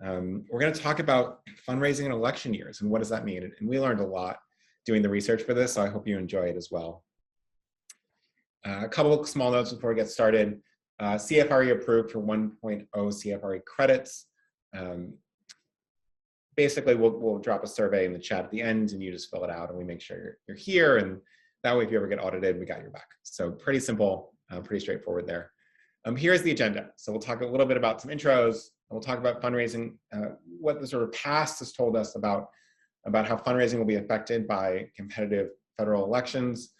We're going to talk about fundraising in election years and what does that mean. And we learned a lot doing the research for this, so I hope you enjoy it as well. A couple of small notes before we get started. CFRE approved for 1.0 CFRE credits. Basically, we'll drop a survey in the chat at the end and you just fill it out and we make sure you're here, and that way if you ever get audited, we got your back. So pretty simple, pretty straightforward there. Here's the agenda. So we'll talk a little bit about some intros, and we'll talk about fundraising, what the sort of past has told us about how fundraising will be affected by competitive federal elections.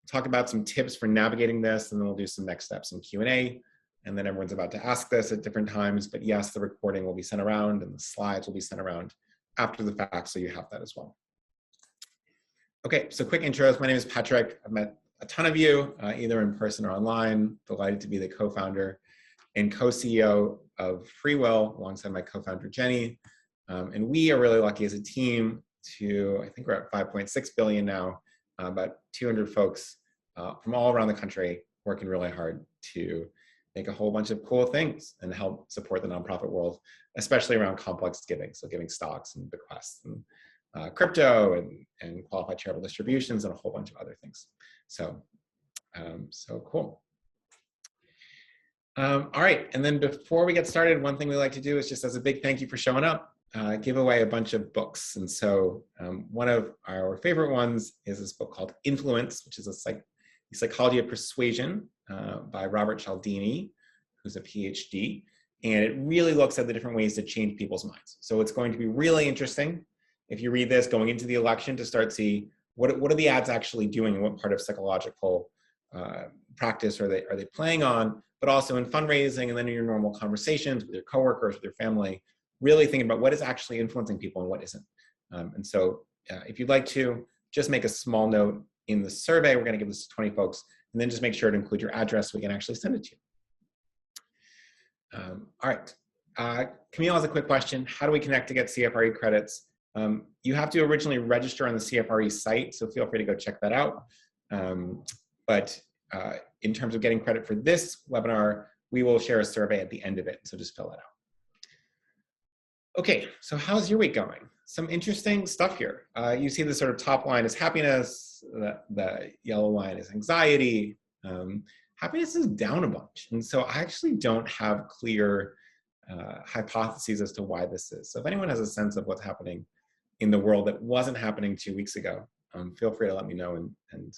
We'll talk about some tips for navigating this, and then we'll do some next steps in Q&A. And then everyone's about to ask this at different times, but yes, the recording will be sent around and the slides will be sent around after the fact, so you have that as well. Okay, so quick intros. My name is Patrick. I've met a ton of you, either in person or online. Delighted to be the co-founder and co-CEO of FreeWill alongside my co-founder, Jenny. And we are really lucky as a team to, I think we're at 5.6 billion now, about 200 folks from all around the country working really hard to make a whole bunch of cool things and help support the nonprofit world, especially around complex giving. So giving stocks and bequests and crypto and qualified charitable distributions and a whole bunch of other things. So, so cool. All right, and then before we get started, one thing we like to do is just as a big thank you for showing up, give away a bunch of books. And so one of our favorite ones is this book called Influence, which is the Psychology of Persuasion by Robert Cialdini, who's a PhD. And it really looks at the different ways to change people's minds. So it's going to be really interesting if you read this going into the election to start see what are the ads actually doing and what part of psychological practice are they playing on, but also in fundraising and then in your normal conversations with your coworkers, with your family, really thinking about what is actually influencing people and what isn't. And so if you'd like to, just make a small note in the survey. We're going to give this to 20 folks, and then just make sure to include your address so we can actually send it to you. All right. Camille has a quick question. How do we connect to get CFRE credits? You have to originally register on the CFRE site, so feel free to go check that out. But in terms of getting credit for this webinar, we will share a survey at the end of it, so just fill that out. Okay, so how's your week going? Some interesting stuff here. You see the sort of top line is happiness, the yellow line is anxiety. Happiness is down a bunch. And so I actually don't have clear hypotheses as to why this is. So if anyone has a sense of what's happening in the world that wasn't happening 2 weeks ago, feel free to let me know and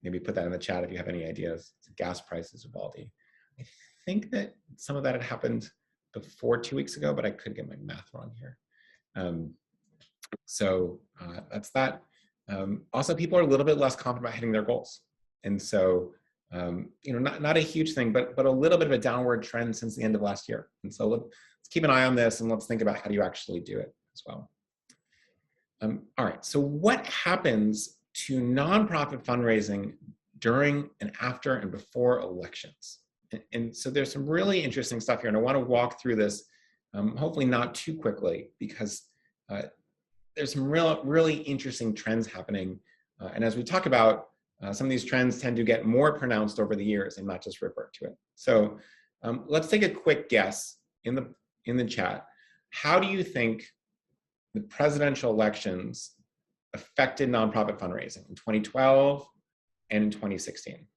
maybe put that in the chat if you have any ideas. Gas prices, Uvalde. I think that some of that had happened before 2 weeks ago, but I could get my math wrong here. So that's that. Also, people are a little bit less confident about hitting their goals. And so, you know, not a huge thing, but a little bit of a downward trend since the end of last year. And so let's keep an eye on this and let's think about how do you actually do it as well. All right, so what happens to nonprofit fundraising during and after and before elections? And so there's some really interesting stuff here, and I want to walk through this, hopefully not too quickly, because there's some really interesting trends happening. And as we talk about, some of these trends tend to get more pronounced over the years and not just revert to it. So let's take a quick guess in the chat. How do you think the presidential elections affected nonprofit fundraising in 2012 and in 2016?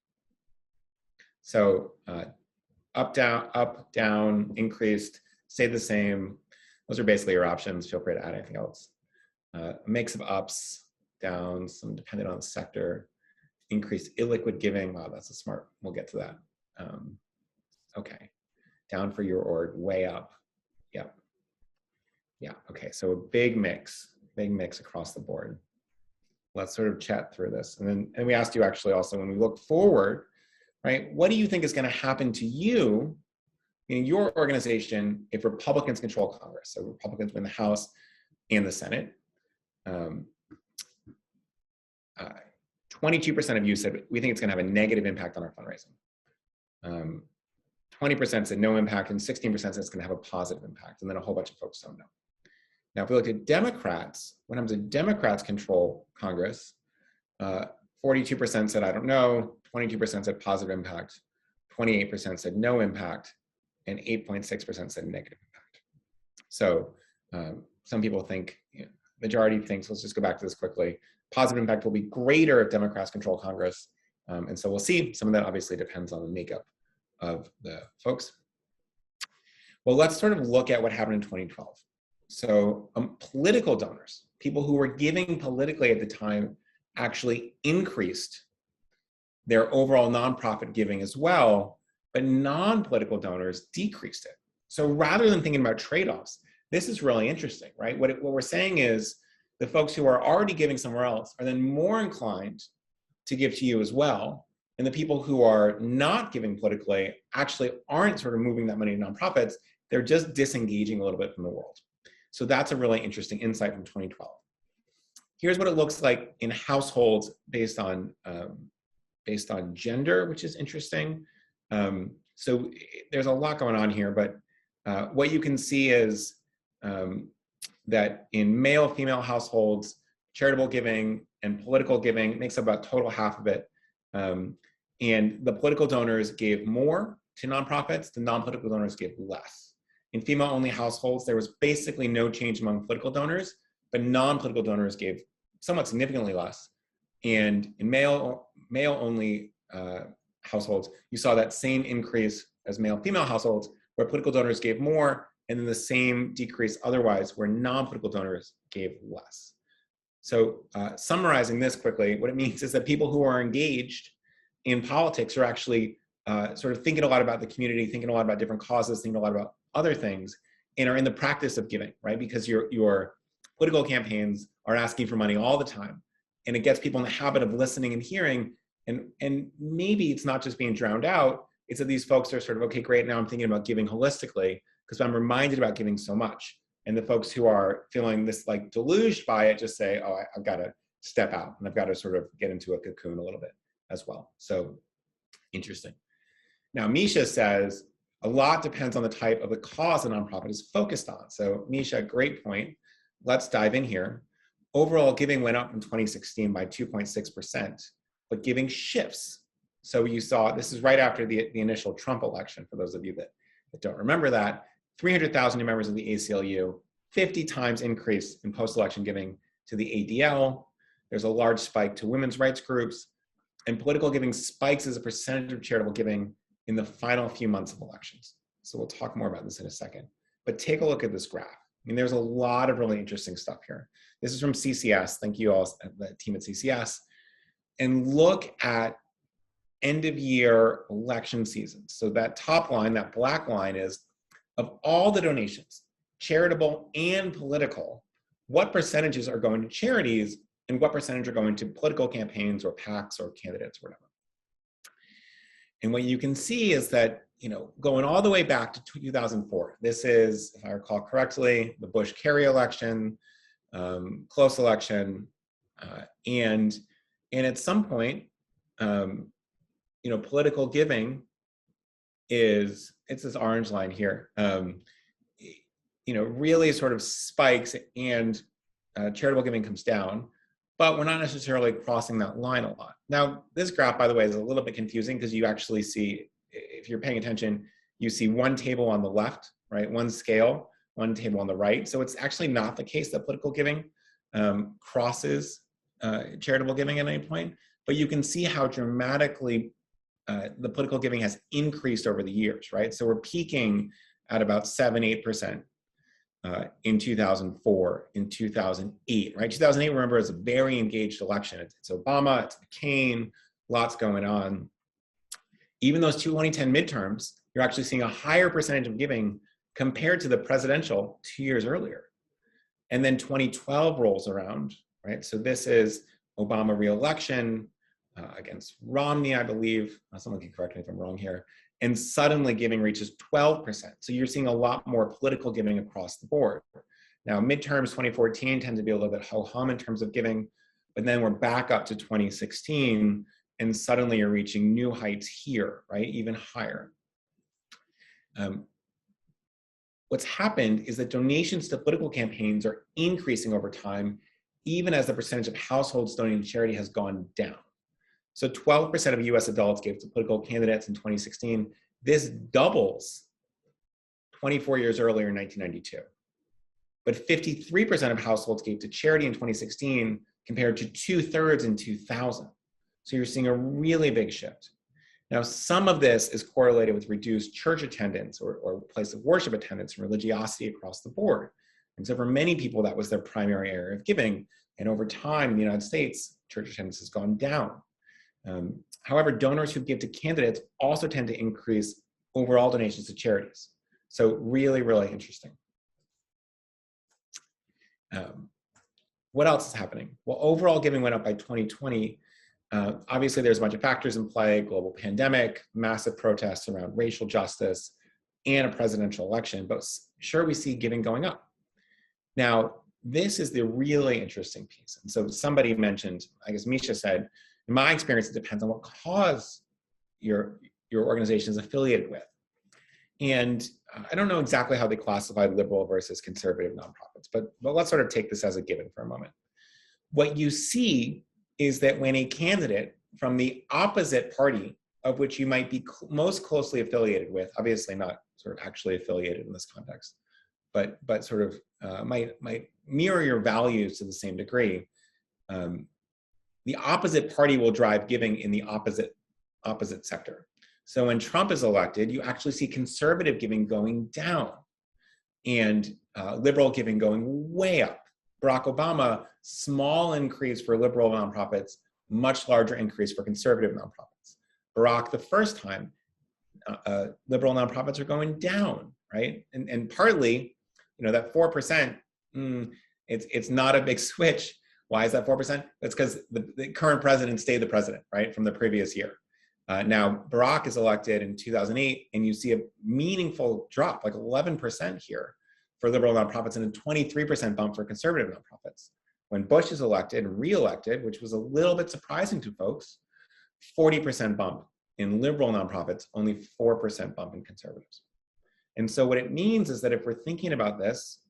So up, down, increased, stay the same. Those are basically your options. Feel free to add anything else. A mix of ups, downs, some dependent on the sector. Increased illiquid giving. Wow, that's a smart. We'll get to that. Okay. Down for your org, way up. Yep. Yeah. Okay. So a big mix across the board. Let's sort of chat through this. And we asked you actually also when we look forward, right? What do you think is going to happen to you in your organization if Republicans control Congress? So Republicans win the House and the Senate. 22% of you said we think it's going to have a negative impact on our fundraising. 20% said no impact, and 16% said it's going to have a positive impact. And then a whole bunch of folks don't know. Now, if we look at Democrats, what happens if Democrats control Congress? 42% said I don't know, 22% said positive impact, 28% said no impact, and 8.6% said negative impact. So some people think, majority thinks, let's just go back to this quickly, positive impact will be greater if Democrats control Congress. And so we'll see. Some of that obviously depends on the makeup of the folks. Well, let's sort of look at what happened in 2012. So political donors, people who were giving politically at the time, actually increased their overall nonprofit giving as well, but non-political donors decreased it. So rather than thinking about trade-offs, this is really interesting, right? What we're saying is the folks who are already giving somewhere else are then more inclined to give to you as well. And the people who are not giving politically actually aren't sort of moving that money to nonprofits. They're just disengaging a little bit from the world. So that's a really interesting insight from 2012. Here's what it looks like in households based on gender, which is interesting. So there's a lot going on here, but what you can see is that in male-female households, charitable giving and political giving makes up about total half of it. And the political donors gave more to nonprofits, the non-political donors gave less. In female-only households, there was basically no change among political donors, but non-political donors gave somewhat significantly less. And in male-only households, you saw that same increase as male-female households, where political donors gave more, and then the same decrease otherwise, where non-political donors gave less. So summarizing this quickly, what it means is that people who are engaged in politics are actually sort of thinking a lot about the community, thinking a lot about different causes, thinking a lot about other things, and are in the practice of giving, right? Because your political campaigns are asking for money all the time, and it gets people in the habit of listening and hearing, and maybe it's not just being drowned out, it's that these folks are sort of, okay, great, now I'm thinking about giving holistically, because I'm reminded about giving so much. And the folks who are feeling this like deluged by it just say, oh, I've got to step out, and I've got to sort of get into a cocoon a little bit as well. So interesting. Now, Misha says, a lot depends on the type of the cause a nonprofit is focused on. So Misha, great point. Let's dive in here. Overall giving went up in 2016 by 2.6%, but giving shifts. So you saw, this is right after the initial Trump election, for those of you that don't remember that, 300,000 new members of the ACLU, 50 times increase in post-election giving to the ADL. There's a large spike to women's rights groups, and political giving spikes as a percentage of charitable giving in the final few months of elections. So we'll talk more about this in a second. But take a look at this graph. I mean, there's a lot of really interesting stuff here. This is from CCS. Thank you all, the team at CCS. And look at end of year election season. So that top line, that black line, is of all the donations, charitable and political, what percentages are going to charities and what percentage are going to political campaigns or PACs or candidates or whatever. And what you can see is that, going all the way back to 2004, this is, if I recall correctly, the Bush-Kerry election, close election, and at some point, political giving is, it's this orange line here, really sort of spikes, and charitable giving comes down, but we're not necessarily crossing that line a lot. Now, this graph, by the way, is a little bit confusing because you actually see, if you're paying attention, you see one table on the left, right? One scale, one table on the right. So it's actually not the case that political giving crosses charitable giving at any point, but you can see how dramatically the political giving has increased over the years, right? So we're peaking at about 7-8% in 2004, in 2008, right? 2008, remember, is a very engaged election. It's Obama, it's McCain, lots going on. Even those 2010 midterms, you're actually seeing a higher percentage of giving compared to the presidential 2 years earlier. And then 2012 rolls around, right? So this is Obama re-election against Romney, I believe. Someone can correct me if I'm wrong here. And suddenly giving reaches 12%. So you're seeing a lot more political giving across the board. Now, midterms 2014 tend to be a little bit ho-hum in terms of giving, but then we're back up to 2016, and suddenly you're reaching new heights here, right? Even higher. What's happened is that donations to political campaigns are increasing over time, even as the percentage of households donating to charity has gone down. So 12% of US adults gave to political candidates in 2016. This doubles 24 years earlier in 1992. but 53% of households gave to charity in 2016 compared to 2/3 in 2000. So you're seeing a really big shift. Now, some of this is correlated with reduced church attendance or place of worship attendance and religiosity across the board. And so for many people, that was their primary area of giving. And over time in the United States, church attendance has gone down. However, donors who give to candidates also tend to increase overall donations to charities. So really, really interesting. What else is happening? Well, overall giving went up by 2020. Obviously, there's a bunch of factors in play: global pandemic, massive protests around racial justice, and a presidential election. But sure, we see giving going up. Now, this is the really interesting piece. And so somebody mentioned, I guess Misha said, in my experience, it depends on what cause your organization is affiliated with. And I don't know exactly how they classify liberal versus conservative nonprofits, but let's sort of take this as a given for a moment. What you see is that when a candidate from the opposite party of which you might be most closely affiliated with, obviously not sort of actually affiliated in this context, but sort of might mirror your values to the same degree, the opposite party will drive giving in the opposite sector. So when Trump is elected, you actually see conservative giving going down and liberal giving going way up. Barack Obama, small increase for liberal nonprofits, much larger increase for conservative nonprofits. Barack, the first time, liberal nonprofits are going down, right? And partly, that 4%, it's not a big switch. Why is that 4%? That's because the current president stayed the president, right, from the previous year. Now, Barack is elected in 2008, and you see a meaningful drop, like 11% here for liberal nonprofits and a 23% bump for conservative nonprofits. When Bush is elected and re-elected, which was a little bit surprising to folks, 40% bump in liberal nonprofits, only 4% bump in conservatives. And so what it means is that if we're thinking about this,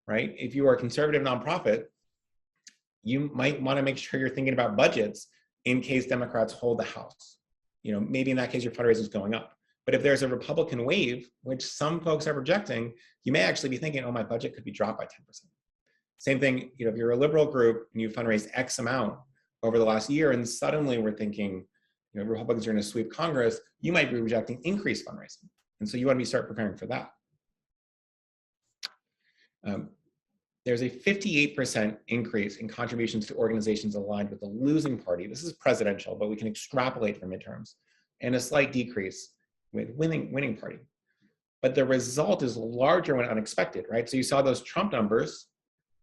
right, if you are a conservative nonprofit, you might want to make sure you're thinking about budgets in case Democrats hold the House. Maybe in that case, your fundraising is going up. But if there's a Republican wave, which some folks are projecting, you may actually be thinking, oh, my budget could be dropped by 10%. Same thing, if you're a liberal group and you fundraise X amount over the last year, and suddenly we're thinking, Republicans are going to sweep Congress, you might be projecting increased fundraising. And so you want to start preparing for that. There's a 58% increase in contributions to organizations aligned with the losing party. This is presidential, but we can extrapolate for midterms, and a slight decrease with winning party. But the result is larger when unexpected, right? So you saw those Trump numbers,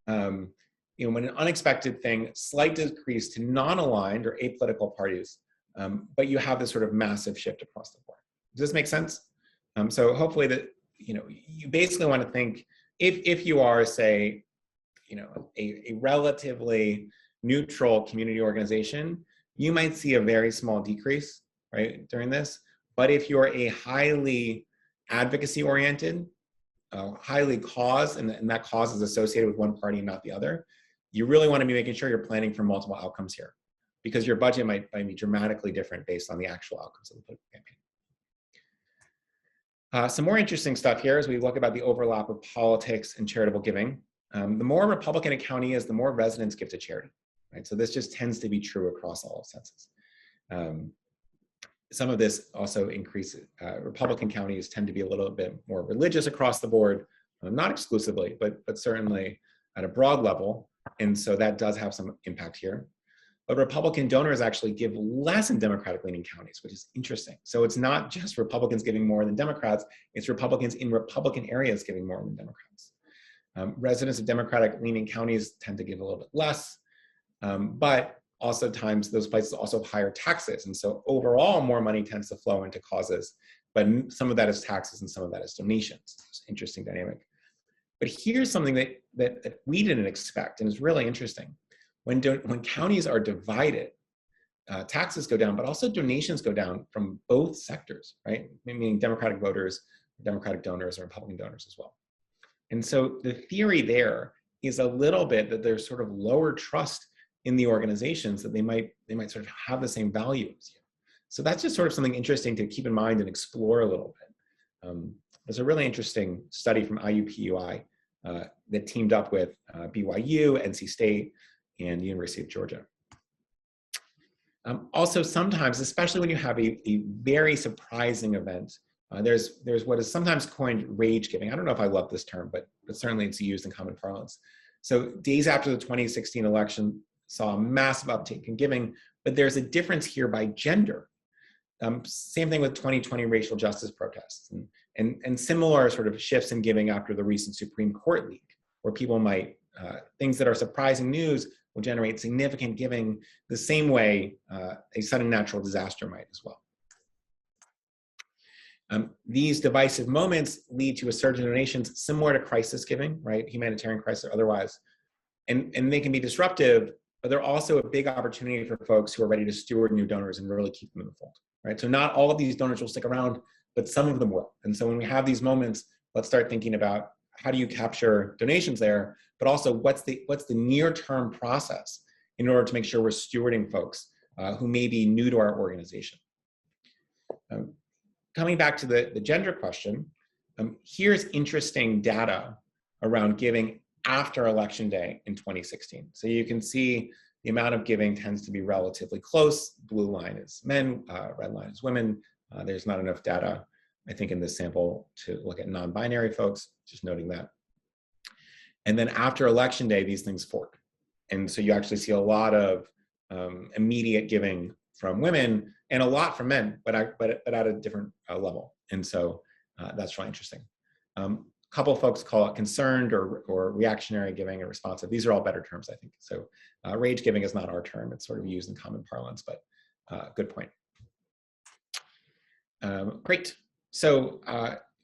when an unexpected thing, slight decrease to non-aligned or apolitical parties, but you have this sort of massive shift across the board. Does this make sense? So hopefully that, you basically want to think, if you are, say, a relatively neutral community organization, you might see a very small decrease, right, during this. But if you're a highly advocacy-oriented, highly cause, and that cause is associated with one party and not the other, you really want to be making sure you're planning for multiple outcomes here, because your budget might be dramatically different based on the actual outcomes of the political campaign. Some more interesting stuff here as we look about the overlap of politics and charitable giving. The more Republican a county is, the more residents give to charity, right? So this just tends to be true across all census. Some of this also increases, Republican counties tend to be a little bit more religious across the board, not exclusively, but certainly at a broad level. And so that does have some impact here. But Republican donors actually give less in Democratic-leaning counties, which is interesting. So it's not just Republicans giving more than Democrats, it's Republicans in Republican areas giving more than Democrats. Residents of Democratic-leaning counties tend to give a little bit less, but also times those places also have higher taxes. And so overall, more money tends to flow into causes, but some of that is taxes and some of that is donations. It's an interesting dynamic. But here's something that we didn't expect, and is really interesting. When counties are divided, taxes go down, but also donations go down from both sectors, right? Meaning Democratic voters, Democratic donors, or Republican donors as well. And so the theory there is a little bit that there's sort of lower trust in the organizations, that they might sort of have the same values. So that's just sort of something interesting to keep in mind and explore a little bit. There's a really interesting study from IUPUI that teamed up with BYU, NC State, and the University of Georgia. Also, sometimes, especially when you have a very surprising event, there's what is sometimes coined rage giving. I don't know if I love this term, but certainly it's used in common parlance. So days after the 2016 election saw a massive uptake in giving, but there's a difference here by gender. Same thing with 2020 racial justice protests and similar sort of shifts in giving after the recent Supreme Court leak, where people might, things that are surprising news will generate significant giving the same way a sudden natural disaster might as well. These divisive moments lead to a surge in donations similar to crisis giving, right? Humanitarian crisis or otherwise. And they can be disruptive, but they're also a big opportunity for folks who are ready to steward new donors and really keep them in the fold, right? So not all of these donors will stick around, but some of them will. And so when we have these moments, let's start thinking about how do you capture donations there, but also what's the near-term process in order to make sure we're stewarding folks who may be new to our organization. Coming back to the gender question, here's interesting data around giving after Election Day in 2016. So you can see the amount of giving tends to be relatively close. Blue line is men, red line is women. There's not enough data, I think, in this sample to look at non-binary folks, just noting that. And then after Election Day, these things fork. And so you actually see a lot of immediate giving from women and a lot from men, but at a different level. And so that's really interesting. A couple of folks call it concerned or reactionary giving or responsive. These are all better terms, I think. So rage giving is not our term. It's sort of used in common parlance, but good point. Great. So,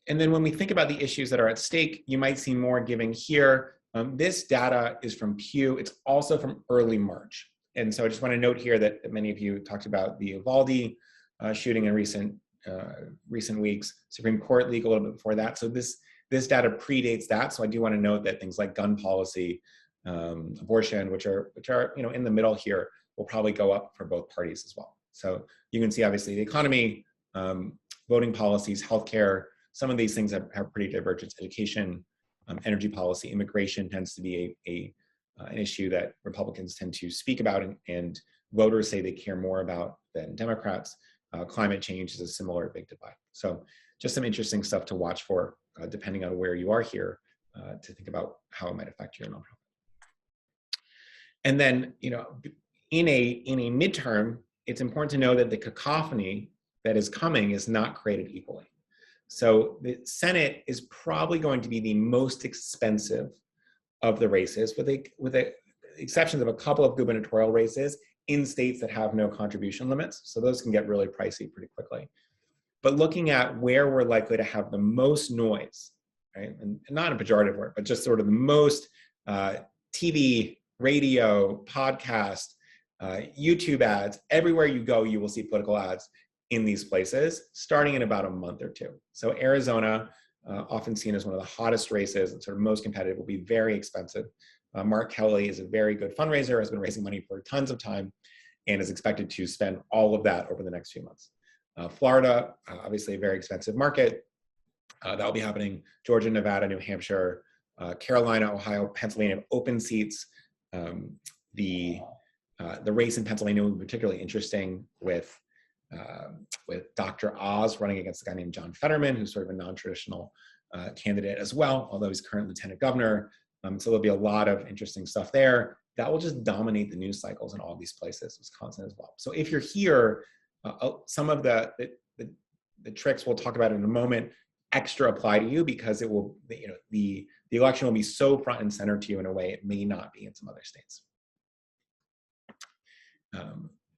and then when we think about the issues that are at stake, you might see more giving here. This data is from Pew. It's also from early March. And so I just want to note here that many of you talked about the Uvalde shooting in recent weeks, Supreme Court leak a little bit before that. So this data predates that. So I do want to note that things like gun policy, abortion, which are in the middle here, will probably go up for both parties as well. So you can see obviously the economy, voting policies, healthcare, some of these things have pretty divergent. Education, energy policy, immigration tends to be an issue that Republicans tend to speak about and voters say they care more about than Democrats. Climate change is a similar big divide. So just some interesting stuff to watch for depending on where you are here to think about how it might affect your nonprofit. And then, in a midterm, it's important to know that the cacophony that is coming is not created equally. So the Senate is probably going to be the most expensive of the races, with the exceptions of a couple of gubernatorial races in states that have no contribution limits. So those can get really pricey pretty quickly. But looking at where we're likely to have the most noise, right, and not a pejorative word, but just sort of the most TV, radio, podcast, YouTube ads, everywhere you go, you will see political ads in these places, starting in about a month or two. So Arizona, often seen as one of the hottest races and sort of most competitive, will be very expensive. Mark Kelly is a very good fundraiser, has been raising money for tons of time, and is expected to spend all of that over the next few months. Florida, obviously a very expensive market. That will be happening. Georgia, Nevada, New Hampshire, Carolina, Ohio, Pennsylvania, open seats. The race in Pennsylvania will be particularly interesting with Dr. Oz running against a guy named John Fetterman, who's sort of a non-traditional candidate as well, although he's current lieutenant governor. So there'll be a lot of interesting stuff there that will just dominate the news cycles in all these places, Wisconsin as well. So if you're here, some of the tricks we'll talk about in a moment extra apply to you because it will, the election will be so front and center to you in a way it may not be in some other states.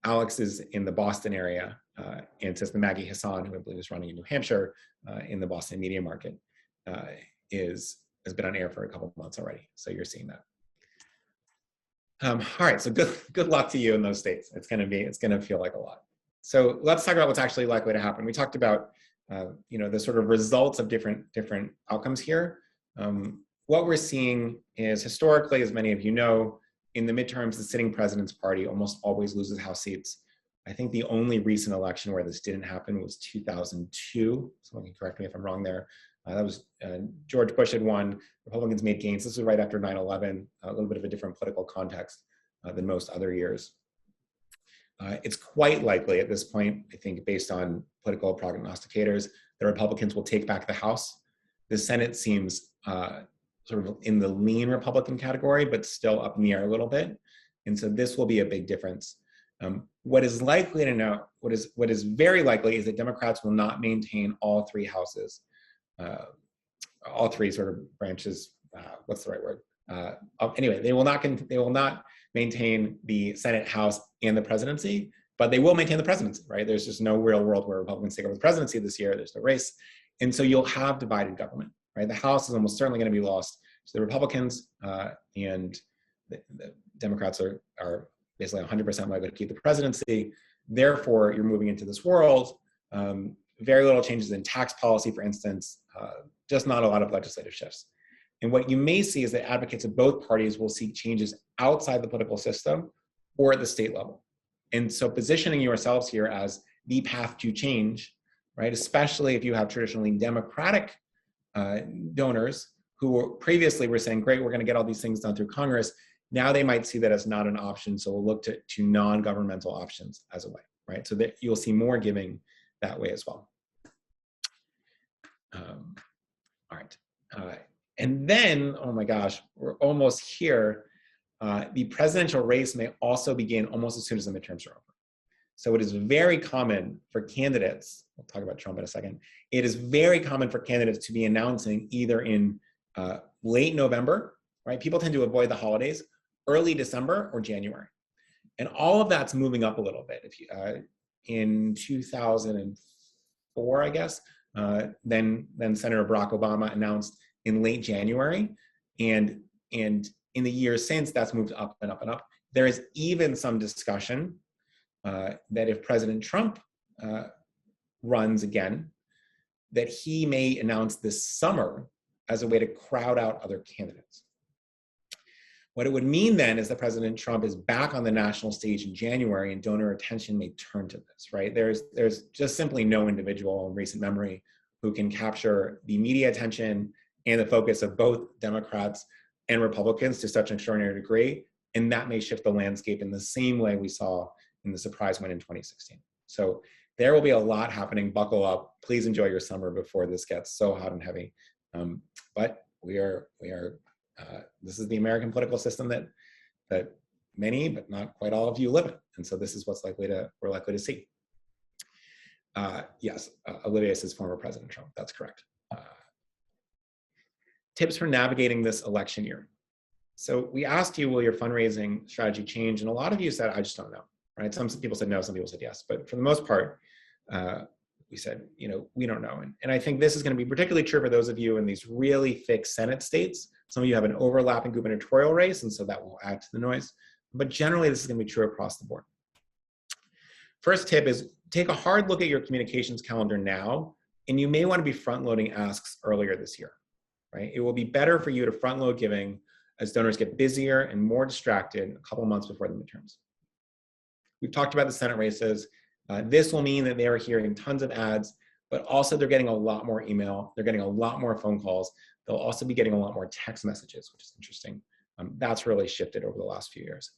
Alex is in the Boston area, and Sister Maggie Hassan, who I believe is running in New Hampshire in the Boston media market, has been on air for a couple of months already. So you're seeing that. All right, so good luck to you in those states. It's gonna feel like a lot. So let's talk about what's actually likely to happen. We talked about the sort of results of different outcomes here. What we're seeing is historically, as many of you know, in the midterms, the sitting president's party almost always loses House seats. I think the only recent election where this didn't happen was 2002. Someone can correct me if I'm wrong there. That was George Bush had won. Republicans made gains. This was right after 9/11, a little bit of a different political context than most other years. It's quite likely at this point, I think, based on political prognosticators, the Republicans will take back the House. The Senate seems sort of in the lean Republican category, but still up in the air a little bit. And so this will be a big difference. What is likely to know, what is very likely is that Democrats will not maintain all three houses, all three sort of branches. What's the right word? Anyway, they will not maintain the Senate, House, and the presidency, but they will maintain the presidency, right? There's just no real world where Republicans take over the presidency this year. There's no race. And so you'll have divided government, right? The House is almost certainly going to be lost to the Republicans, and the Democrats are basically 100% likely to keep the presidency. Therefore, you're moving into this world. Very little changes in tax policy, for instance, just not a lot of legislative shifts. And what you may see is that advocates of both parties will seek changes outside the political system or at the state level. And so positioning yourselves here as the path to change, right, especially if you have traditionally Democratic donors who previously were saying, great, we're going to get all these things done through Congress. Now they might see that as not an option, so we'll look to non-governmental options as a way, right? So that you'll see more giving that way as well. All right. And then, oh my gosh, we're almost here. The presidential race may also begin almost as soon as the midterms are over. So it is very common for candidates, we'll talk about Trump in a second, it is very common for candidates to be announcing either in late November, right? People tend to avoid the holidays, early December or January. And all of that's moving up a little bit. If you, in 2004, I guess, then Senator Barack Obama announced in late January, and in the years since, that's moved up and up and up. There is even some discussion that if President Trump runs again, that he may announce this summer as a way to crowd out other candidates. What it would mean then is that President Trump is back on the national stage in January, and donor attention may turn to this, right? There's just simply no individual in recent memory who can capture the media attention and the focus of both Democrats and Republicans to such an extraordinary degree, and that may shift the landscape in the same way we saw in the surprise win in 2016. So there will be a lot happening. Buckle up. Please enjoy your summer before this gets so hot and heavy. But this is the American political system that many, but not quite all of you live in. And so this is what's we're likely to see. Yes, Olivia says former President Trump. That's correct. Tips for navigating this election year. So we asked you, will your fundraising strategy change? And a lot of you said, I just don't know, right? Some people said no, some people said yes. But for the most part, we said, we don't know. And I think this is going to be particularly true for those of you in these really thick Senate states. Some of you have an overlapping gubernatorial race, and so that will add to the noise. But generally, this is going to be true across the board. First tip is take a hard look at your communications calendar now, and you may want to be front-loading asks earlier this year, right? It will be better for you to front-load giving as donors get busier and more distracted a couple months before the midterms. We've talked about the Senate races. This will mean that they are hearing tons of ads, but also they're getting a lot more email. They're getting a lot more phone calls. They'll also be getting a lot more text messages, which is interesting. That's really shifted over the last few years.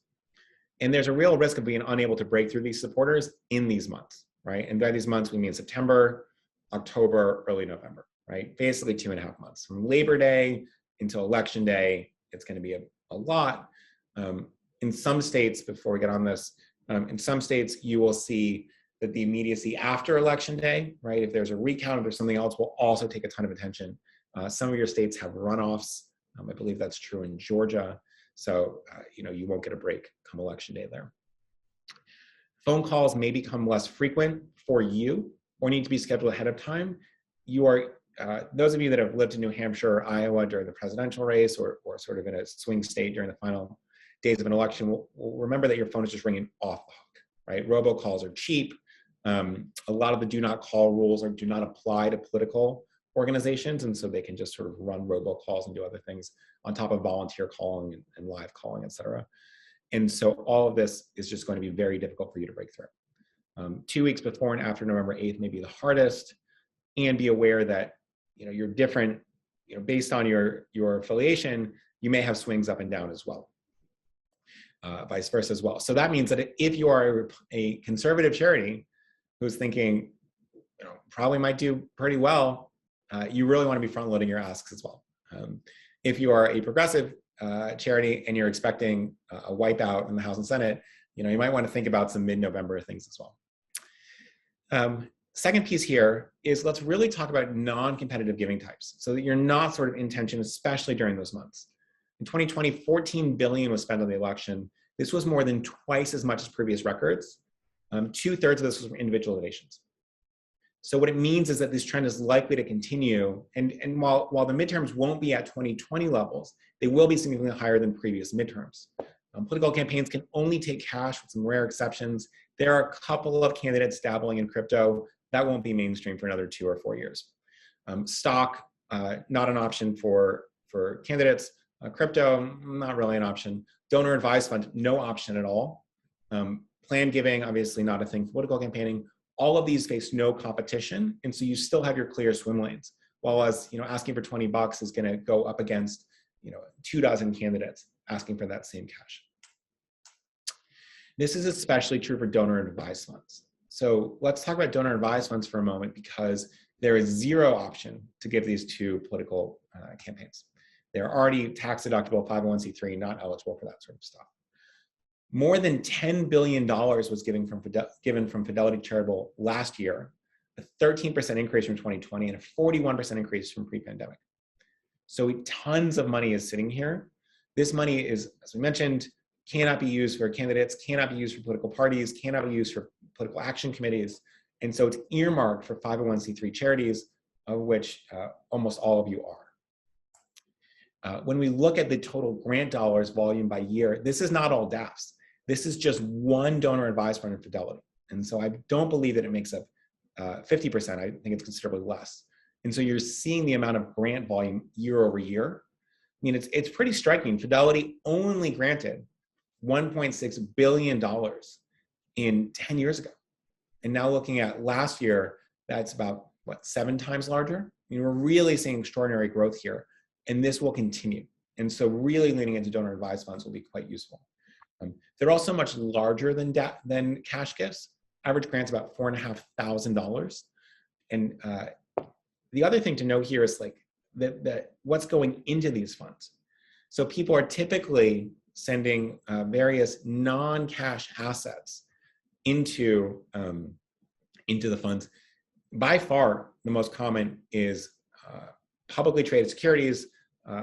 And there's a real risk of being unable to break through these supporters in these months, right? And by these months, we mean September, October, early November, right? Basically 2.5 months. From Labor Day until Election Day, it's going to be a lot. In some states, before we get on this, in some states, you will see that the immediacy after Election Day, right? If there's a recount, if there's something else, will also take a ton of attention. Some of your states have runoffs. I believe that's true in Georgia. So, you won't get a break come Election Day there. Phone calls may become less frequent for you or need to be scheduled ahead of time. Those of you that have lived in New Hampshire or Iowa during the presidential race or sort of in a swing state during the final days of an election will remember that your phone is just ringing off the hook, right? Robocalls are cheap. A lot of the do not call rules do not apply to political organizations, and so they can just sort of run robocalls and do other things on top of volunteer calling and live calling, et cetera. And so all of this is just going to be very difficult for you to break through. 2 weeks before and after November 8th may be the hardest, and be aware that you're different, based on your affiliation, you may have swings up and down as well. Vice versa as well. So that means that if you are a conservative charity who's thinking, probably might do pretty well, you really want to be front loading your asks as well. If you are a progressive charity and you're expecting a wipeout in the House and Senate, you might want to think about some mid-November things as well. Second piece here is let's really talk about non-competitive giving types so that you're not sort of in tension, especially during those months. In 2020, $14 billion was spent on the election. This was more than twice as much as previous records. 2/3 of this was from individual donations. So what it means is that this trend is likely to continue. And while the midterms won't be at 2020 levels, they will be significantly higher than previous midterms. Political campaigns can only take cash with some rare exceptions. There are a couple of candidates dabbling in crypto. That won't be mainstream for another 2 or 4 years. Stock, not an option for candidates. Crypto, not really an option. Donor advised fund, no option at all. Planned giving, obviously not a thing for political campaigning. All of these face no competition, and so you still have your clear swim lanes. While as asking for $20 is going to go up against 24 candidates asking for that same cash. This is especially true for donor advised funds. So let's talk about donor advised funds for a moment, because there is zero option to give these to political campaigns. They're already tax deductible 501c3, not eligible for that sort of stuff. More than $10 billion was given from Fidelity Charitable last year, a 13% increase from 2020 and a 41% increase from pre-pandemic. So tons of money is sitting here. This money is, as we mentioned, cannot be used for candidates, cannot be used for political parties, cannot be used for political action committees. And so it's earmarked for 501c3 charities, of which almost all of you are. When we look at the total grant dollars volume by year, this is not all DAFs. This is just one donor advised fund in Fidelity. And so I don't believe that it makes up 50%. I think it's considerably less. And so you're seeing the amount of grant volume year over year. I mean, it's pretty striking. Fidelity only granted $1.6 billion in 10 years ago. And now looking at last year, that's about, 7 times larger? I mean, we're really seeing extraordinary growth here. And this will continue. And so really leaning into donor advised funds will be quite useful. They're also much larger than cash gifts. Average grant's about $4,500. And the other thing to note here is that what's going into these funds. So people are typically sending various non-cash assets into the funds. By far, the most common is publicly traded securities.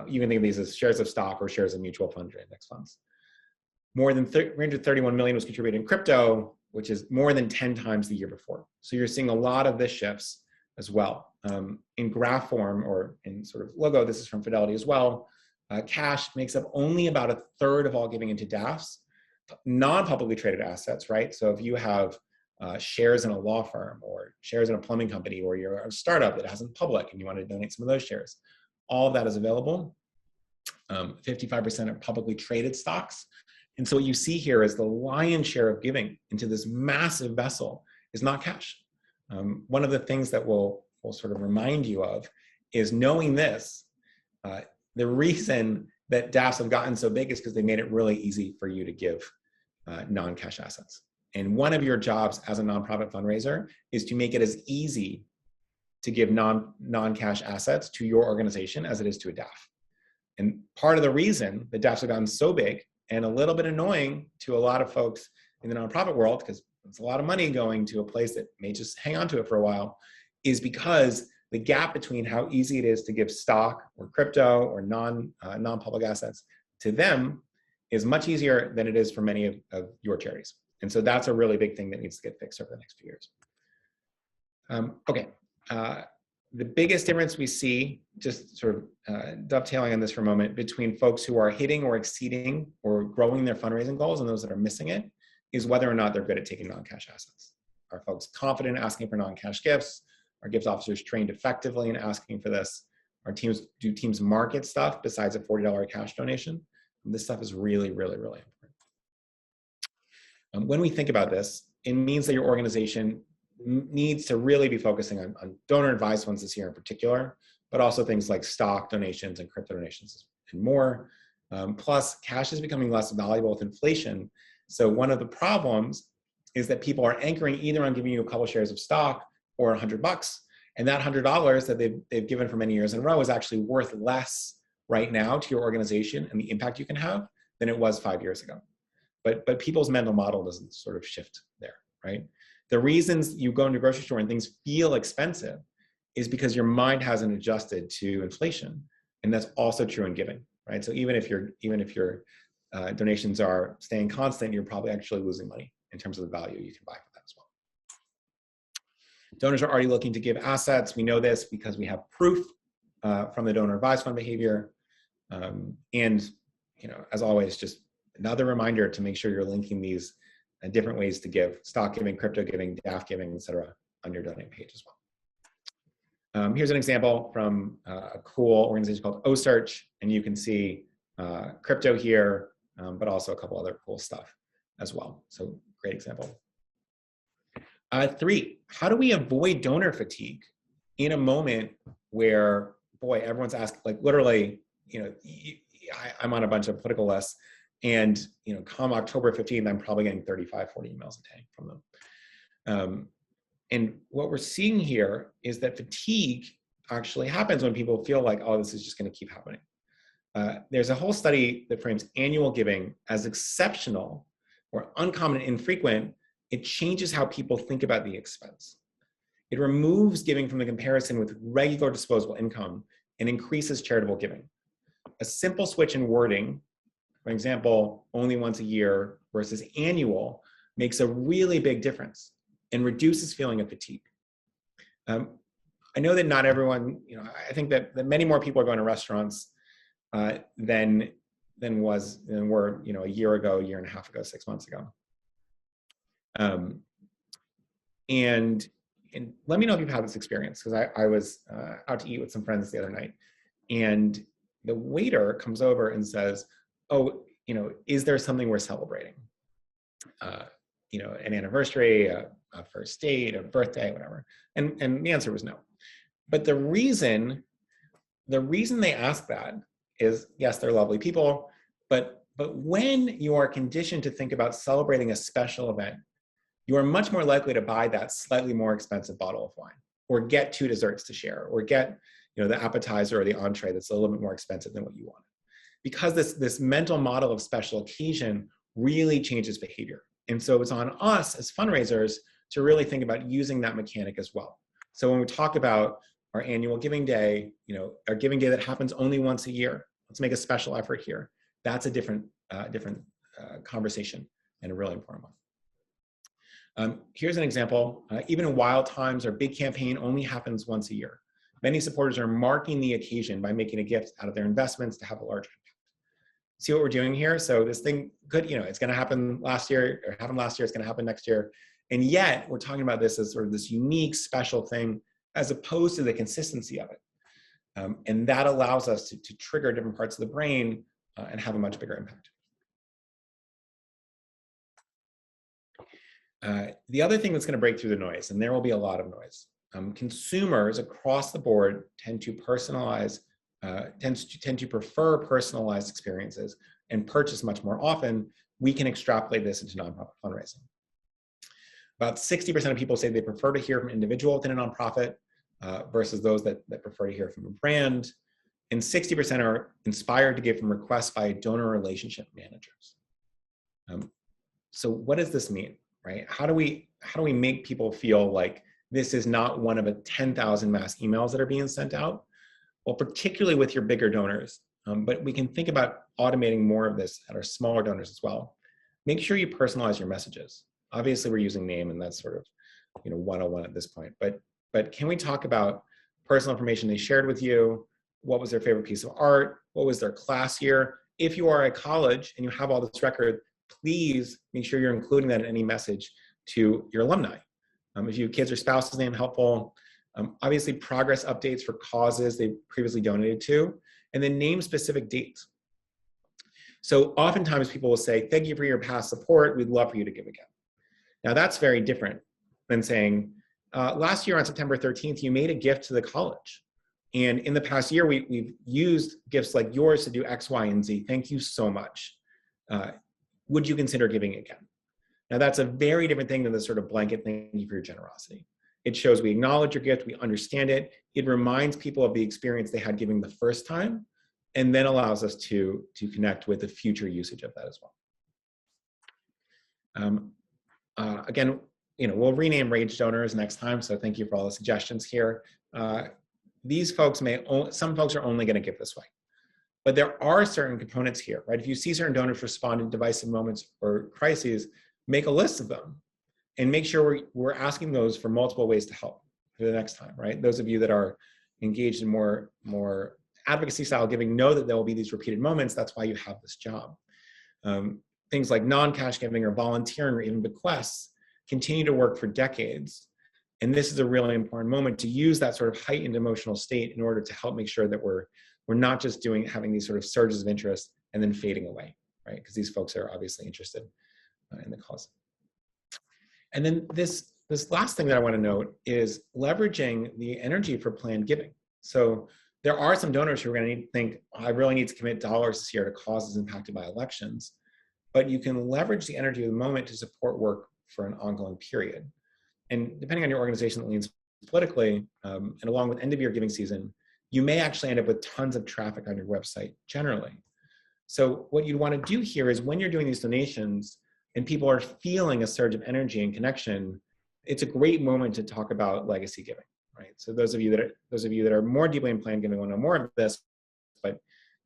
You can think of these as shares of stock or shares of mutual fund or index funds. More than 331 million was contributed in crypto, which is more than 10 times the year before. So you're seeing a lot of this shifts as well. In graph form or in sort of logo, this is from Fidelity as well. Cash makes up only about 1/3 of all giving into DAFs. Non-publicly traded assets, right? So if you have shares in a law firm or shares in a plumbing company, or you're a startup that hasn't public and you want to donate some of those shares, all of that is available. 55% are publicly traded stocks. And so what you see here is the lion's share of giving into this massive vessel is not cash. One of the things that we'll sort of remind you of is knowing this, the reason that DAFs have gotten so big is because they made it really easy for you to give non-cash assets. And one of your jobs as a nonprofit fundraiser is to make it as easy to give non-cash assets to your organization as it is to a DAF. And part of the reason that DAFs have gotten so big and a little bit annoying to a lot of folks in the nonprofit world, because it's a lot of money going to a place that may just hang on to it for a while, is because the gap between how easy it is to give stock or crypto or non-public assets to them is much easier than it is for many of your charities. And so that's a really big thing that needs to get fixed over the next few years. The biggest difference we see, just sort of dovetailing on this for a moment, between folks who are hitting or exceeding or growing their fundraising goals and those that are missing it, is whether or not they're good at taking non-cash assets. Are folks confident in asking for non-cash gifts? Are gift officers trained effectively in asking for this? Do teams market stuff besides a $40 cash donation? And this stuff is really, really, really important. When we think about this, it means that your organization needs to really be focusing on donor advised funds this year in particular. but also things like stock donations and crypto donations and more. Plus, cash is becoming less valuable with inflation. So one of the problems is that people are anchoring either on giving you a couple shares of stock or $100, and that $100 that they've given for many years in a row is actually worth less right now to your organization and the impact you can have than it was 5 years ago. But people's mental model doesn't sort of shift there, right? The reasons you go into a grocery store and things feel expensive is because your mind hasn't adjusted to inflation, and that's also true in giving, right? So even if your donations are staying constant, you're probably actually losing money in terms of the value you can buy for that as well. Donors are already looking to give assets. We know this because we have proof from the donor advised fund behavior. And as always, just another reminder to make sure you're linking these different ways to give: stock giving, crypto giving, DAF giving, etc., on your donate page as well. Here's an example from a cool organization called OSearch, and you can see crypto here, but also a couple other cool stuff as well. So great example. 3, how do we avoid donor fatigue in a moment where, boy, everyone's asking, like literally, I'm on a bunch of political lists, and come October 15th, I'm probably getting 35, 40 emails a day from them. And what we're seeing here is that fatigue actually happens when people feel like, oh, this is just going to keep happening. There's a whole study that frames annual giving as exceptional or uncommon and infrequent. It changes how people think about the expense. It removes giving from the comparison with regular disposable income and increases charitable giving. A simple switch in wording, for example, only once a year versus annual, makes a really big difference and reduces feeling of fatigue. I know that not everyone, I think that many more people are going to restaurants than were, a year ago, a year and a half ago, 6 months ago. And let me know if you've had this experience, because I was out to eat with some friends the other night, and the waiter comes over and says, oh, is there something we're celebrating? An anniversary, a first date, a birthday, whatever. And the answer was no. But the reason they ask that is, yes, they're lovely people, but when you are conditioned to think about celebrating a special event, you are much more likely to buy that slightly more expensive bottle of wine, or get 2 desserts to share, or get the appetizer or the entree that's a little bit more expensive than what you want. Because this mental model of special occasion really changes behavior. And so it's on us as fundraisers to really think about using that mechanic as well. So when we talk about our annual giving day, our giving day that happens only once a year, let's make a special effort here. That's a different conversation, and a really important one. Here's an example. Even in wild times, our big campaign only happens once a year. Many supporters are marking the occasion by making a gift out of their investments to have a large impact. See what we're doing here? So this thing could, it's going to happen last year, or happened last year, it's going to happen next year. And yet we're talking about this as sort of this unique, special thing, as opposed to the consistency of it. And that allows us to trigger different parts of the brain and have a much bigger impact. The other thing that's going to break through the noise, and there will be a lot of noise, consumers across the board tend to personalize, tend to prefer personalized experiences and purchase much more often. We can extrapolate this into nonprofit fundraising. About 60% of people say they prefer to hear from an individual within a nonprofit versus those that prefer to hear from a brand. And 60% are inspired to give from requests by donor relationship managers. So what does this mean, right? How do we make people feel like this is not one of a 10,000 mass emails that are being sent out? Well, particularly with your bigger donors, but we can think about automating more of this at our smaller donors as well. Make sure you personalize your messages. Obviously, we're using name, and that's sort of 101 at this point. But can we talk about personal information they shared with you? What was their favorite piece of art? What was their class year? If you are a college and you have all this record, please make sure you're including that in any message to your alumni. If you have kids or spouses name, helpful. Obviously, progress updates for causes they previously donated to, and then name specific dates. So oftentimes people will say, thank you for your past support. We'd love for you to give again. Now that's very different than saying, last year on September 13th, you made a gift to the college, And in the past year, we've used gifts like yours to do X, Y, and Z. Thank you so much. Would you consider giving again? Now, that's a very different thing than the sort of blanket thank you for your generosity. It shows we acknowledge your gift, we understand it. It reminds people of the experience they had giving the first time, and then allows us to connect with the future usage of that as well. Again, we'll rename Rage donors next time, so thank you for all the suggestions here. These folks some folks are only going to give this way. But there are certain components here, right? If you see certain donors respond in divisive moments or crises, make a list of them and make sure we're asking those for multiple ways to help for the next time, right? Those of you that are engaged in more advocacy style giving know that there will be these repeated moments. That's why you have this job. Things like non-cash giving or volunteering or even bequests continue to work for decades. And this is a really important moment to use that sort of heightened emotional state in order to help make sure that we're not just having these sort of surges of interest and then fading away, right? Because these folks are obviously interested in the cause. And then this last thing that I want to note is leveraging the energy for planned giving. So there are some donors who are going to think, I really need to commit dollars this year to causes impacted by elections. But you can leverage the energy of the moment to support work for an ongoing period. And depending on your organization that leans politically, and along with end of year giving season, you may actually end up with tons of traffic on your website generally. So what you'd want to do here is when you're doing these donations and people are feeling a surge of energy and connection, it's a great moment to talk about legacy giving, right? So those of you that are more deeply in planned giving will know more of this, but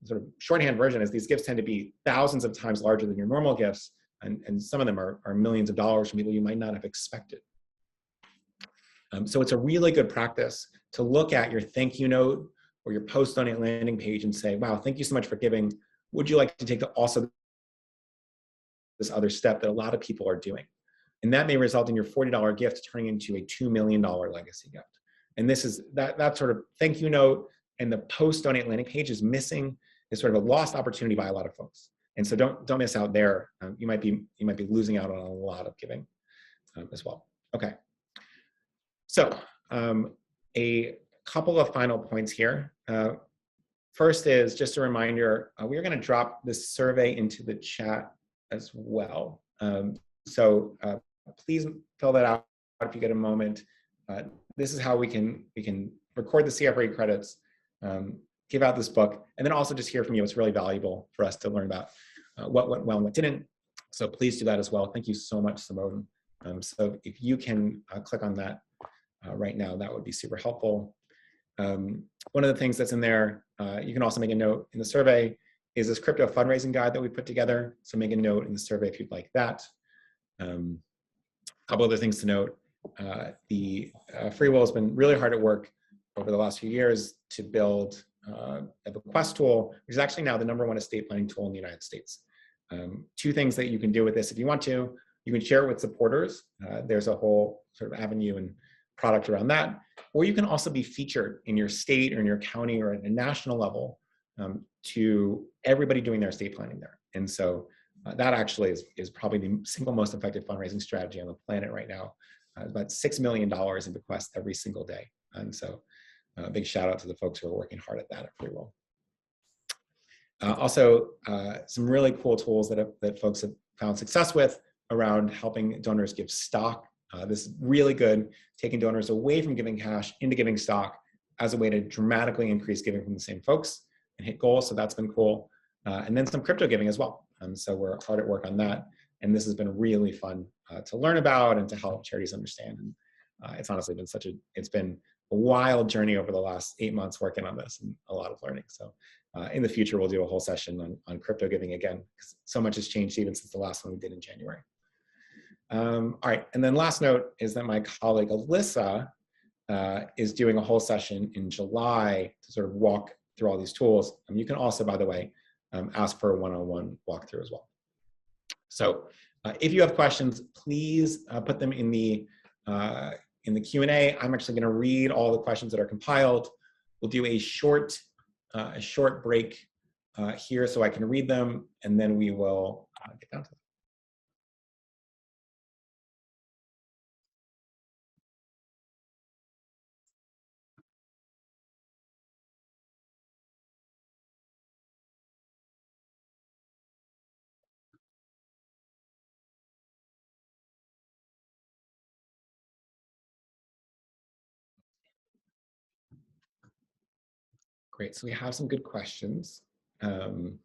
sort of shorthand version is these gifts tend to be thousands of times larger than your normal gifts, and some of them are millions of dollars from people you might not have expected. So it's a really good practice to look at your thank you note or your post donate landing page and say, wow, thank you so much for giving. Would you like to take also this other step that a lot of people are doing? And that may result in your $40 gift turning into a $2 million legacy gift. And this is that sort of thank you note and the post donate landing page is missing, is sort of a lost opportunity by a lot of folks. And so don't miss out there. You might be losing out on a lot of giving as well. Okay. So a couple of final points here. First is just a reminder, we are going to drop this survey into the chat as well. So please fill that out if you get a moment. This is how we can record the CFRE credits, give out this book, and then also just hear from you. It's really valuable for us to learn about what went well and what didn't. So please do that as well. Thank you so much, Simone. So if you can click on that right now, that would be super helpful. One of the things that's in there, you can also make a note in the survey, is this crypto fundraising guide that we put together. So make a note in the survey if you'd like that. A couple other things to note. The FreeWill has been really hard at work over the last few years to build a bequest tool, which is actually now the #1 estate planning tool in the United States. Two things that you can do with this if you want to. You can share it with supporters. There's a whole sort of avenue and product around that. Or you can also be featured in your state or in your county or at a national level to everybody doing their estate planning there. And so that actually is probably the single most effective fundraising strategy on the planet right now. About $6 million in bequests every single day. And so big shout out to the folks who are working hard at that at FreeWill. Also, some really cool tools that folks have found success with around helping donors give stock. This is really good, taking donors away from giving cash into giving stock as a way to dramatically increase giving from the same folks and hit goals. So that's been cool. And then some crypto giving as well. So we're hard at work on that. And this has been really fun to learn about and to help charities understand. And it's honestly been it's been a wild journey over the last 8 months working on this and a lot of learning. So in the future, we'll do a whole session on crypto giving again, because so much has changed even since the last one we did in January. All right, and then last note is that my colleague Alyssa is doing a whole session in July to sort of walk through all these tools. And you can also, by the way, ask for a one-on-one walkthrough as well. So if you have questions, please put them in the Q&A. I'm actually going to read all the questions that are compiled. We'll do a short break here so I can read them, and then we will get down to them. Great, so we have some good questions. Thank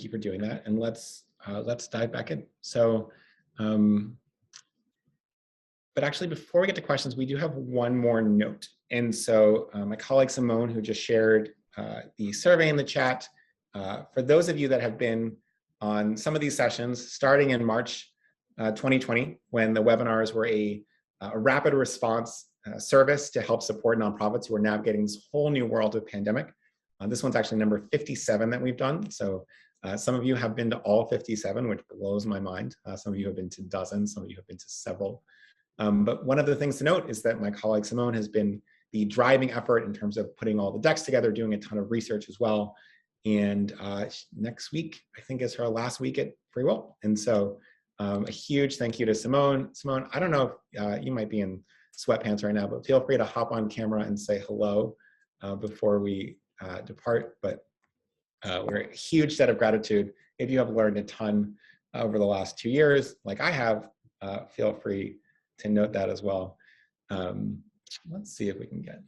you for doing that, and let's dive back in. So, but actually, before we get to questions, we do have one more note. And so my colleague Simone, who just shared the survey in the chat, for those of you that have been on some of these sessions, starting in March 2020, when the webinars were a rapid response service to help support nonprofits who are navigating this whole new world of pandemic. This one's actually number 57 that we've done. So some of you have been to all 57, which blows my mind. Some of you have been to dozens, some of you have been to several. But one of the things to note is that my colleague Simone has been the driving effort in terms of putting all the decks together, doing a ton of research as well. And next week, I think, is her last week at FreeWill. And so a huge thank you to Simone. Simone, I don't know if you might be in sweatpants right now, but feel free to hop on camera and say hello before we depart. But we're a huge set of gratitude. If you have learned a ton over the last 2 years, like I have, feel free to note that as well. Let's see if we can get,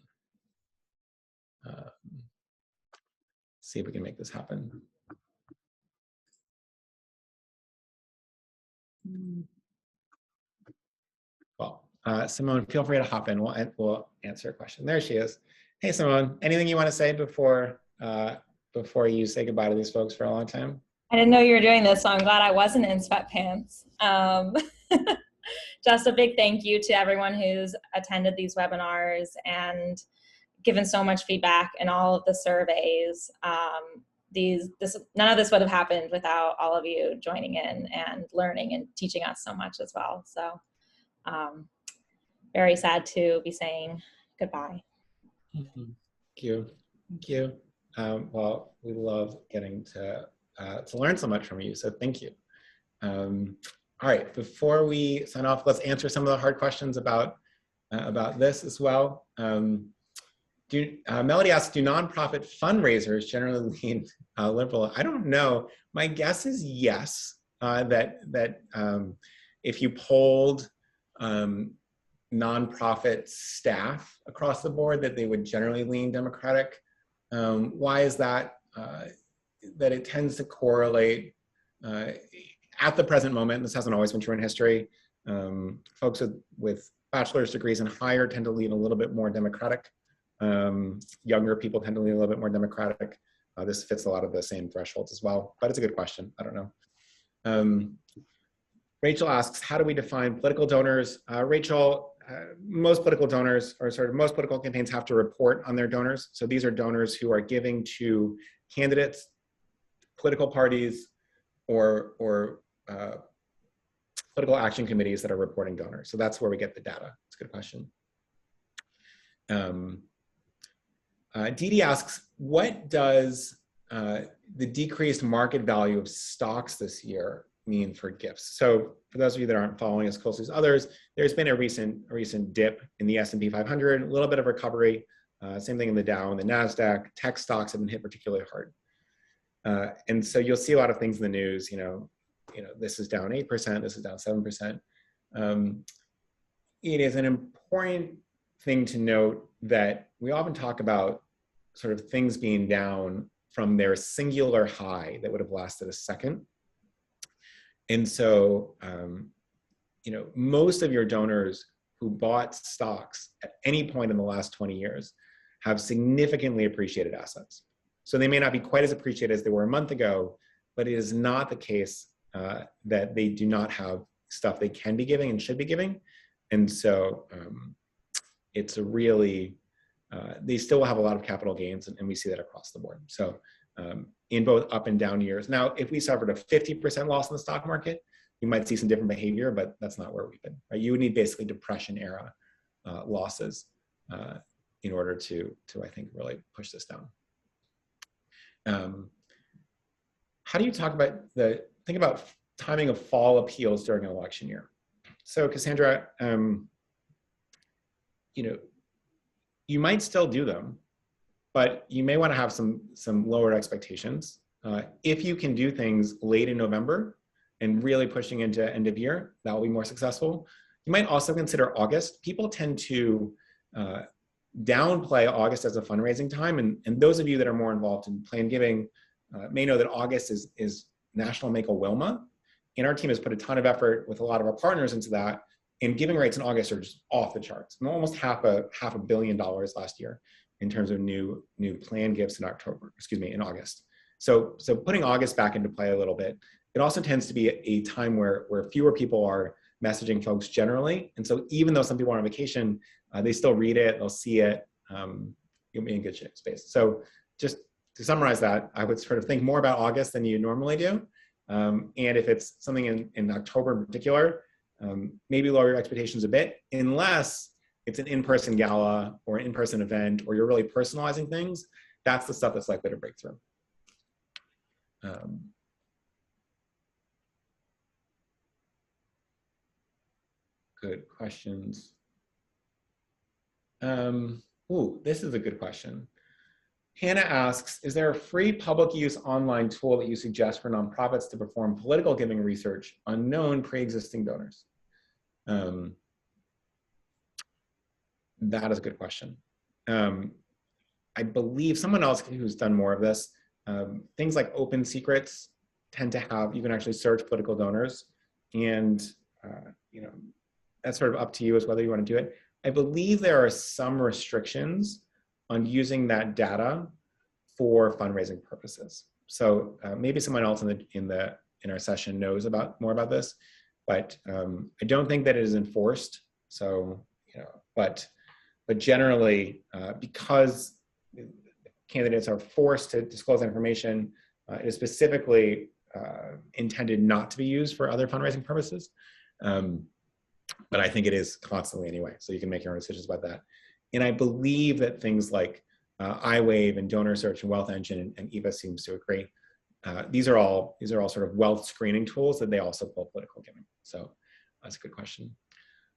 see if we can make this happen. Well, Simone, feel free to hop in. We'll answer a question. There she is. Hey, Simone, anything you want to say before before you say goodbye to these folks for a long time? I didn't know you were doing this, so I'm glad I wasn't in sweatpants. Just a big thank you to everyone who's attended these webinars and given so much feedback in all of the surveys. None of this would have happened without all of you joining in and learning and teaching us so much as well. So very sad to be saying goodbye. Thank you. Thank you. Well, we love getting to learn so much from you, so thank you. All right, before we sign off, let's answer some of the hard questions about this as well. Melody asks, do nonprofit fundraisers generally lean liberal? I don't know. My guess is yes, that if you polled nonprofit staff across the board, that they would generally lean Democratic. Why is that? That it tends to correlate at the present moment. This hasn't always been true in history. Folks with bachelor's degrees and higher tend to lean a little bit more Democratic. Younger people tend to lean a little bit more Democratic. This fits a lot of the same thresholds as well, but it's a good question. I don't know. Rachel asks, how do we define political donors? Rachel, most political donors, or sort of most political campaigns, have to report on their donors. So these are donors who are giving to candidates, political parties, or political action committees that are reporting donors. So that's where we get the data. It's a good question. Dee asks, what does the decreased market value of stocks this year mean for gifts? So for those of you that aren't following as closely as others, there's been a recent dip in the S&P 500, a little bit of recovery, same thing in the Dow and the NASDAQ. Tech stocks have been hit particularly hard. And so you'll see a lot of things in the news, this is down 8%, this is down 7%. It is an important thing to note that we often talk about sort of things being down from their singular high that would have lasted a second. And so, most of your donors who bought stocks at any point in the last 20 years have significantly appreciated assets. So they may not be quite as appreciated as they were a month ago, but it is not the case that they do not have stuff they can be giving and should be giving. And so it's a really, they still have a lot of capital gains, and we see that across the board. So in both up and down years. Now, if we suffered a 50% loss in the stock market, you might see some different behavior, but that's not where we've been. Right? You would need basically depression era losses in order to I think really push this down. How do you talk about think about timing of fall appeals during an election year? So Cassandra, you might still do them, but you may want to have some lowered expectations. If you can do things late in November and really pushing into end of year, that will be more successful. You might also consider August. People tend to downplay August as a fundraising time. And those of you that are more involved in plan giving may know that August is National Make-A-Wilma. And our team has put a ton of effort with a lot of our partners into that. And giving rates in August are just off the charts. Almost half a $500 million last year in terms of new plan gifts in in August. So putting August back into play a little bit. It also tends to be a time where fewer people are messaging folks generally. And so even though some people are on vacation, they still read it, they'll see it, you'll be in good space. So just to summarize that, I would sort of think more about August than you normally do. And if it's something in October in particular, maybe lower your expectations a bit, unless it's an in-person gala or an in-person event, or you're really personalizing things. That's the stuff that's likely to break through. Good questions. Ooh, this is a good question. Hannah asks, is there a free public use online tool that you suggest for nonprofits to perform political giving research on known pre-existing donors? That is a good question. I believe someone else who's done more of this, things like Open Secrets tend to have, you can actually search political donors, and that's sort of up to you as whether you want to do it. I believe there are some restrictions on using that data for fundraising purposes. So maybe someone else in our session knows more about this, but I don't think that it is enforced. So but generally, because candidates are forced to disclose that information, it is specifically intended not to be used for other fundraising purposes. But I think it is constantly anyway, so you can make your own decisions about that. And I believe that things like iWave and Donor Search and Wealth Engine and EVA seems to agree. These are all sort of wealth screening tools that they also pull political giving. So that's a good question.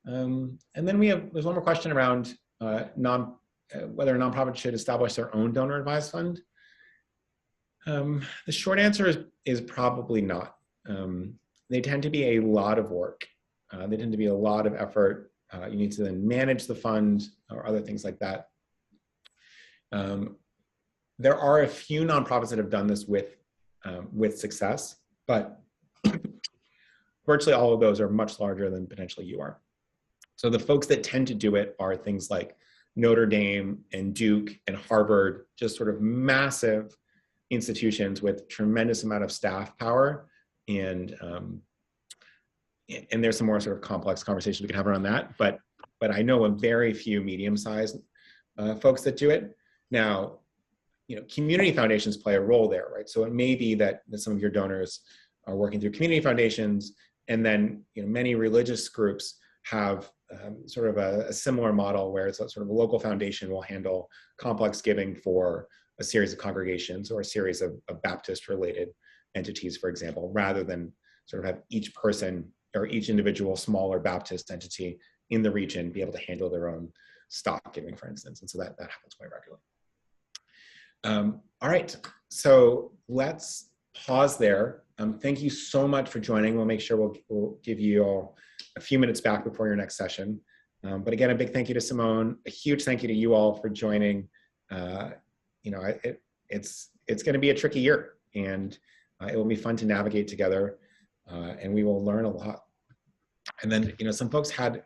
And then there's one more question around whether a nonprofit should establish their own donor advised fund. The short answer is probably not. They tend to be a lot of work. They tend to be a lot of effort. You need to then manage the fund or other things like that. There are a few nonprofits that have done this with success, but virtually all of those are much larger than potentially you are. So the folks that tend to do it are things like Notre Dame and Duke and Harvard, just sort of massive institutions with tremendous amount of staff power, and there's some more sort of complex conversations we can have around that, but I know a very few medium-sized folks that do it. Now, community foundations play a role there, right? So it may be that some of your donors are working through community foundations, and then many religious groups have sort of a similar model where it's a sort of a local foundation will handle complex giving for a series of congregations or a series of Baptist-related entities, for example, rather than sort of have each person or each individual smaller Baptist entity in the region be able to handle their own stock giving, for instance. And so that happens quite regularly. All right, so let's pause there. Thank you so much for joining. We'll make sure we'll give you all a few minutes back before your next session. But again, a big thank you to Simone, a huge thank you to you all for joining. It's going to be a tricky year, and it will be fun to navigate together, and we will learn a lot. And then, some folks had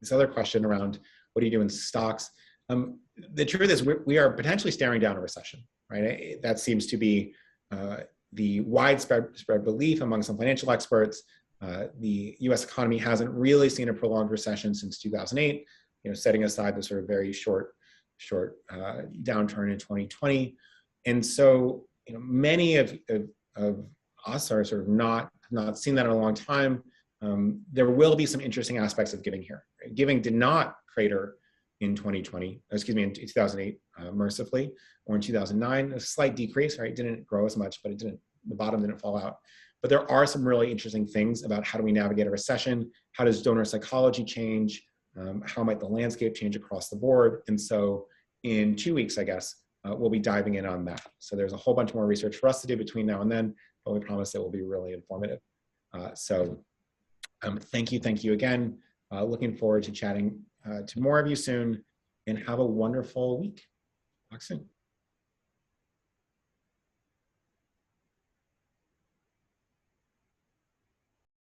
this other question around what do you do in stocks? The truth is we are potentially staring down a recession, right? That seems to be the widespread belief among some financial experts. The US economy hasn't really seen a prolonged recession since 2008, setting aside the sort of very short downturn in 2020. And so, many of us are sort of not seen that in a long time. There will be some interesting aspects of giving here. Right? Giving did not crater in 2008, mercifully, or in 2009, a slight decrease, right? It didn't grow as much, but the bottom didn't fall out. But there are some really interesting things about how do we navigate a recession? How does donor psychology change? How might the landscape change across the board? And so in 2 weeks, I guess, we'll be diving in on that. So there's a whole bunch more research for us to do between now and then, but we promise it will be really informative. Thank you again. Looking forward to chatting to more of you soon. and have a wonderful week. Talk soon.